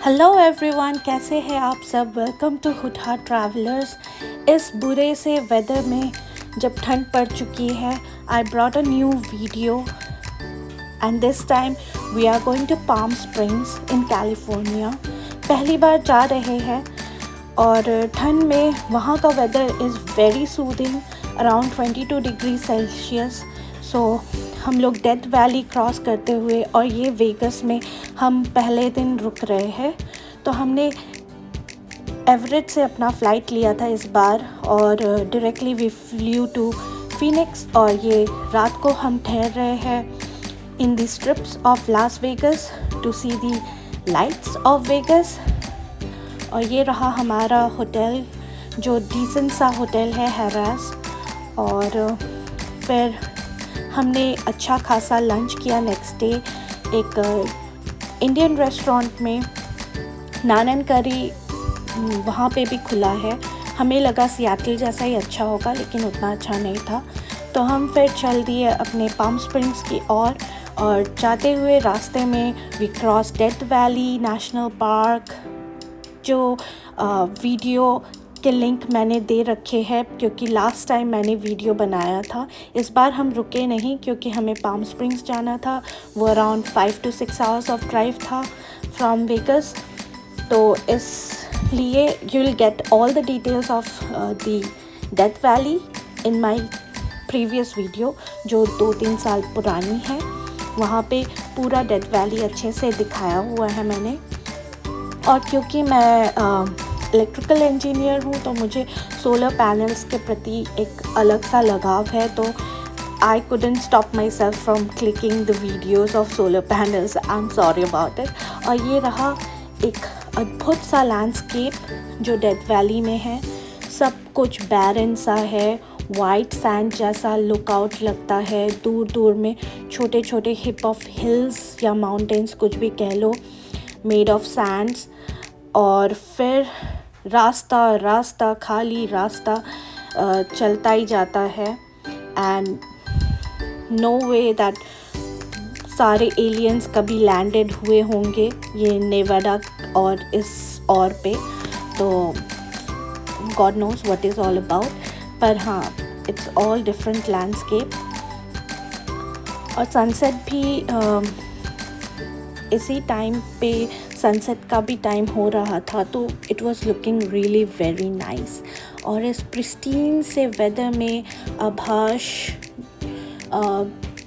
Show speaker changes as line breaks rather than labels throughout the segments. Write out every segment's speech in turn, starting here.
Hello everyone, कैसे हैं आप सब। Welcome to Hooda travellers. इस बुरे से वेदर में जब ठंड पड़ चुकी है, I brought a new video and this time we are going to Palm Springs in California. पहली बार जा रहे हैं और ठंड में वहाँ का weather is very soothing, around 22 degree Celsius. So हम लोग डेथ वैली क्रॉस करते हुए और ये वेगस में हम पहले दिन रुक रहे हैं। तो हमने एवरेट से अपना फ़्लाइट लिया था इस बार और directly we flew to Phoenix, और ये रात को हम ठहर रहे हैं in the strips of Las Vegas to see the lights of Vegas. और ये रहा हमारा होटल, जो डिसेंट सा होटल है हैरास। और फिर हमने अच्छा खासा लंच किया नेक्स्ट डे एक इंडियन रेस्टोरेंट में। नान एंड करी वहाँ पे भी खुला है। हमें लगा सियाटल जैसा ही अच्छा होगा, लेकिन उतना अच्छा नहीं था। तो हम फिर चल दिए अपने पाम स्प्रिंग्स की ओर और जाते हुए रास्ते में we cross Death Valley National Park, जो वीडियो के लिंक मैंने दे रखे हैं क्योंकि लास्ट टाइम मैंने वीडियो बनाया था। इस बार हम रुके नहीं क्योंकि हमें पाम स्प्रिंग्स जाना था। वो around 5 to 6 hours of drive था फ्रॉम वेगस। तो इसलिए you will get all the details of the death valley in my previous video, जो 2-3 साल पुरानी है। वहाँ पे पूरा डेथ वैली अच्छे से दिखाया हुआ है मैंने। और क्योंकि मैं इलेक्ट्रिकल इंजीनियर हूँ तो मुझे सोलर पैनल्स के प्रति एक अलग सा लगाव है। तो I couldn't stop my self from clicking the videos of solar panels. I am sorry about it. और ये रहा एक अद्भुत सा लैंडस्केप जो डेथ वैली में है। सब कुछ बैरन सा है, वाइट सैंड जैसा लुकआउट लगता है। दूर दूर में छोटे छोटे हिप ऑफ हिल्स या माउंटेन्स, कुछ भी कह लो, मेड ऑफ सैंड्स। और फिर रास्ता खाली रास्ता चलता ही जाता है। एंड नो वे दैट सारे एलियंस कभी लैंडेड हुए होंगे ये नेवाडा और इस और पे। तो God knows what is all about, पर हाँ, इट्स ऑल डिफरेंट लैंडस्केप। और सनसेट भी इसी टाइम पे सनसेट का भी टाइम हो रहा था, तो it was looking really very nice. और इस प्रिस्टीन से वेदर में आभास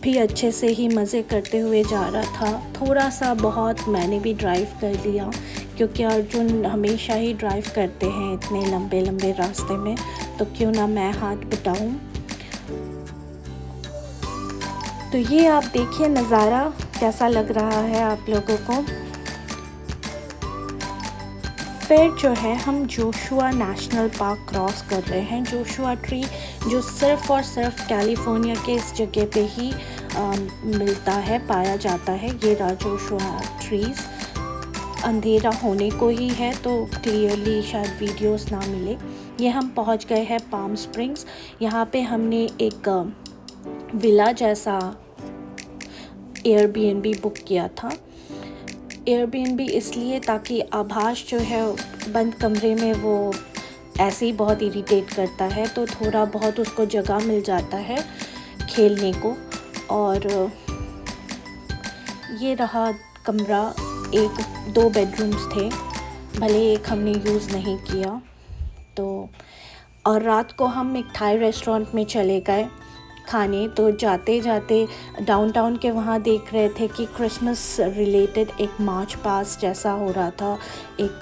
भी अच्छे से ही मज़े करते हुए जा रहा था। थोड़ा सा बहुत मैंने भी ड्राइव कर लिया क्योंकि अर्जुन हमेशा ही ड्राइव करते हैं इतने लंबे लंबे रास्ते में, तो क्यों ना मैं हाथ बटाऊं। तो ये आप देखिए नज़ारा कैसा लग रहा है आप लोगों को। फिर जो है हम जोशुआ नेशनल पार्क क्रॉस कर रहे हैं। जोशुआ ट्री जो सिर्फ़ और सिर्फ कैलिफोर्निया के इस जगह पे ही मिलता है, पाया जाता है। ये रहा जोशुआ ट्रीज़। अंधेरा होने को ही है तो क्लियरली शायद वीडियोस ना मिले। ये हम पहुंच गए हैं पाम स्प्रिंग्स। यहाँ पे हमने एक विला जैसा एयरबीएनबी बुक किया था। एयरबीएनबी इसलिए ताकि आभास जो है बंद कमरे में वो ऐसे ही बहुत इरिटेट करता है, तो थोड़ा बहुत उसको जगह मिल जाता है खेलने को। और ये रहा कमरा, 1-2 बेडरूम्स थे, भले एक हमने यूज़ नहीं किया। तो और रात को हम एक थाई रेस्टोरेंट में चले गए खाने। तो जाते जाते डाउनटाउन के वहाँ देख रहे थे कि क्रिसमस रिलेटेड एक मार्च पास जैसा हो रहा था, एक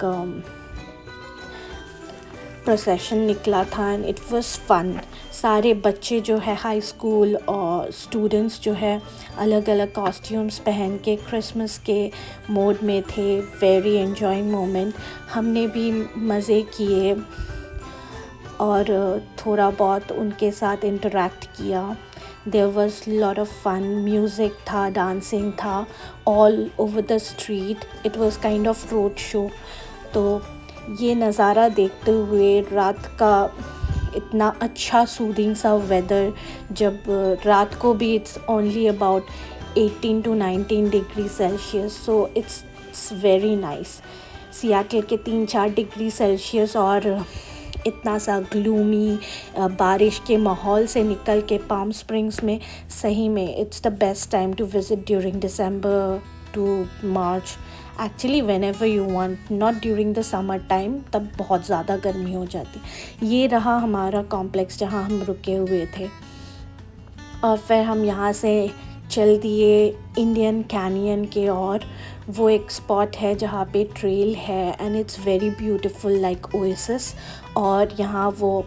प्रोसेशन निकला था एंड इट वाज फन। सारे बच्चे जो है हाई स्कूल और स्टूडेंट्स जो है अलग अलग कॉस्ट्यूम्स पहन के क्रिसमस के मोड में थे। Very enjoying moment. हमने भी मज़े किए और थोड़ा बहुत उनके साथ इंटरेक्ट किया। There was lot of fun, music था, डांसिंग था all over the street. It was kind of road show. तो ये नज़ारा देखते हुए रात का इतना अच्छा सूदिंग सा वेदर, जब रात को भी it's only about 18 to 19 degree Celsius, so it's very nice. Seattle के 3-4 डिग्री सेल्सियस और इतना सा ग्लूमी बारिश के माहौल से निकल के पाम स्प्रिंग्स में सही में it's the best time to visit during December to March. Actually whenever you want, not during the summer time, तब बहुत ज़्यादा गर्मी हो जाती। ये रहा हमारा कॉम्प्लेक्स जहाँ हम रुके हुए थे और फिर हम यहाँ से चल दिए इंडियन कैनियन के और वो एक स्पॉट है जहाँ पे ट्रेल है and it's very beautiful like oasis. और यहाँ वो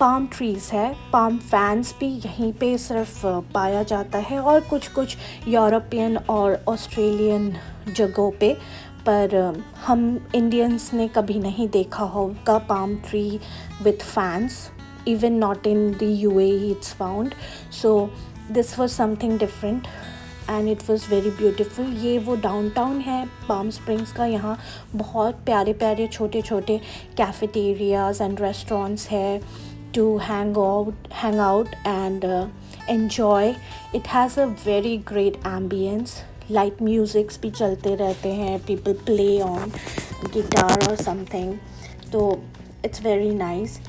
पाम ट्रीज़ है, पाम फैंस भी यहीं पे सिर्फ पाया जाता है और कुछ कुछ यूरोपियन और ऑस्ट्रेलियन जगहों पे, पर हम इंडियंस ने कभी नहीं देखा होगा palm tree with fans, even not in the UAE it's found. So this was something different and it was very beautiful. ये वो डाउनटाउन है पाम स्प्रिंग्स का। यहाँ बहुत प्यारे प्यारे छोटे छोटे कैफेटेरियाज़ एंड रेस्टोरेंट्स है to hang out and enjoy. It has a very great ambience. Light musics भी चलते रहते हैं, people play on guitar or something, तो it's very nice.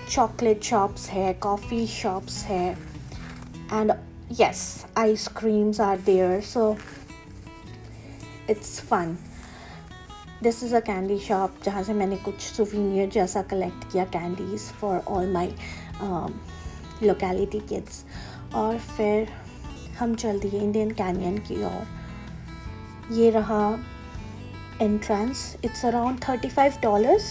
Chocolate shops है, कॉफ़ी शॉप्स है and yes, ice creams are there, so it's fun. This is a candy shop जहाँ से मैंने कुछ souvenir जैसा कलेक्ट किया, candies for all my locality kids. और फिर हम चल दिए इंडियन कैनियन की ओर। ये रहा एंट्रेंस, इट्स अराउंड $35।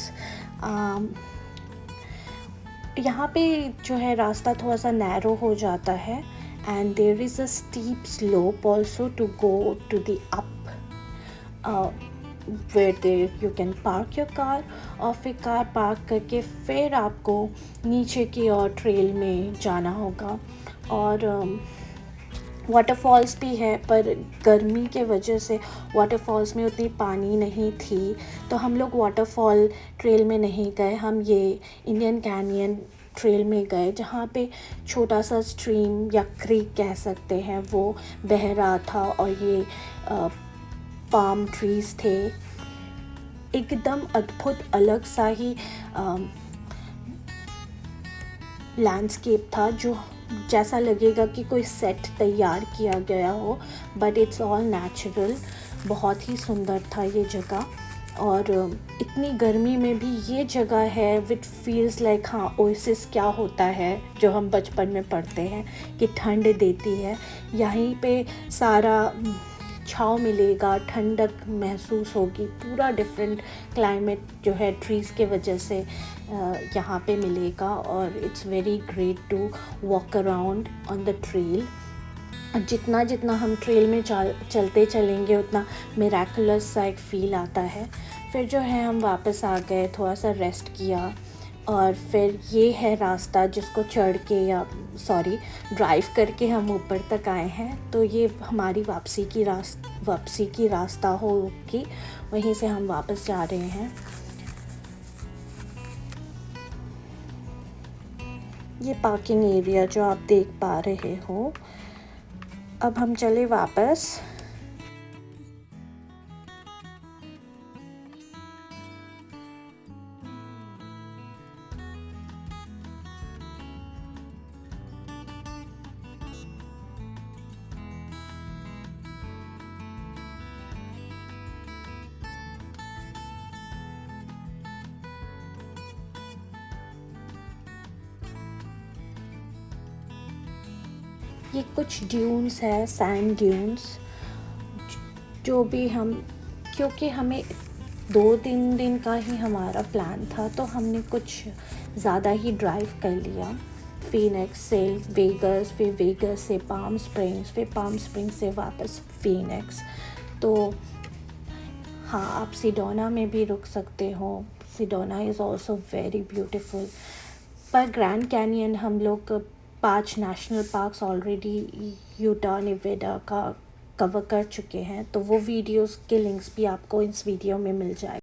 यहाँ पे जो है रास्ता थोड़ा सा नैरो हो जाता है and there is a steep slope also to go to the up where there you can park your car, और फिर कार पार्क करके फिर आपको नीचे की ओर ट्रेल में जाना होगा। और वाटरफॉल्स भी है, पर गर्मी के वजह से वाटरफॉल्स में उतनी पानी नहीं थी तो हम लोग वाटरफॉल ट्रेल में नहीं गए, हम ये इंडियन कैनियन ट्रेल में गए जहाँ पे छोटा सा स्ट्रीम या क्रीक कह सकते हैं वो बह रहा था और ये पाम ट्रीज़ थे। एकदम अद्भुत अलग सा ही लैंडस्केप था जो जैसा लगेगा कि कोई सेट तैयार किया गया हो, बट इट्स ऑल नेचुरल। बहुत ही सुंदर था ये जगह और इतनी गर्मी में भी ये जगह है विच फील्स लाइक हाँ ओएसिस क्या होता है जो हम बचपन में पढ़ते हैं कि ठंड देती है। यहीं पे सारा छाँव मिलेगा, ठंडक महसूस होगी, पूरा डिफरेंट क्लाइमेट जो है ट्रीज़ के वजह से यहाँ पे मिलेगा और it's very great to walk around on the trail. जितना जितना हम ट्रेल में चलते चलेंगे उतना मिराकुलस सा एक फ़ील आता है। फिर जो है हम वापस आ गए, थोड़ा सा रेस्ट किया और फिर ये है रास्ता जिसको चढ़ के या ड्राइव करके हम ऊपर तक आए हैं। तो ये हमारी वापसी की रास्ता होगी, वहीं से हम वापस जा रहे हैं। ये पार्किंग एरिया जो आप देख पा रहे हो। अब हम चले वापस। ये कुछ ड्यून्स है, सैंड ड्यून्स, जो भी हम, क्योंकि हमें 2-3 दिन का ही हमारा प्लान था तो हमने कुछ ज़्यादा ही ड्राइव कर लिया। फीनिक्स से वेगस, फिर वेगस से पाम स्प्रिंग्स, फिर पाम स्प्रिंग्स से वापस फीनिक्स। तो हाँ, आप सिडोना में भी रुक सकते हो, सिडोना इज़ ऑल्सो वेरी ब्यूटीफुल। पर ग्रैंड कैनियन हम लोग 5 national parks already Utah Nevada का कवर कर चुके हैं, तो वो वीडियोस के लिंक्स भी आपको इस वीडियो में मिल जाए।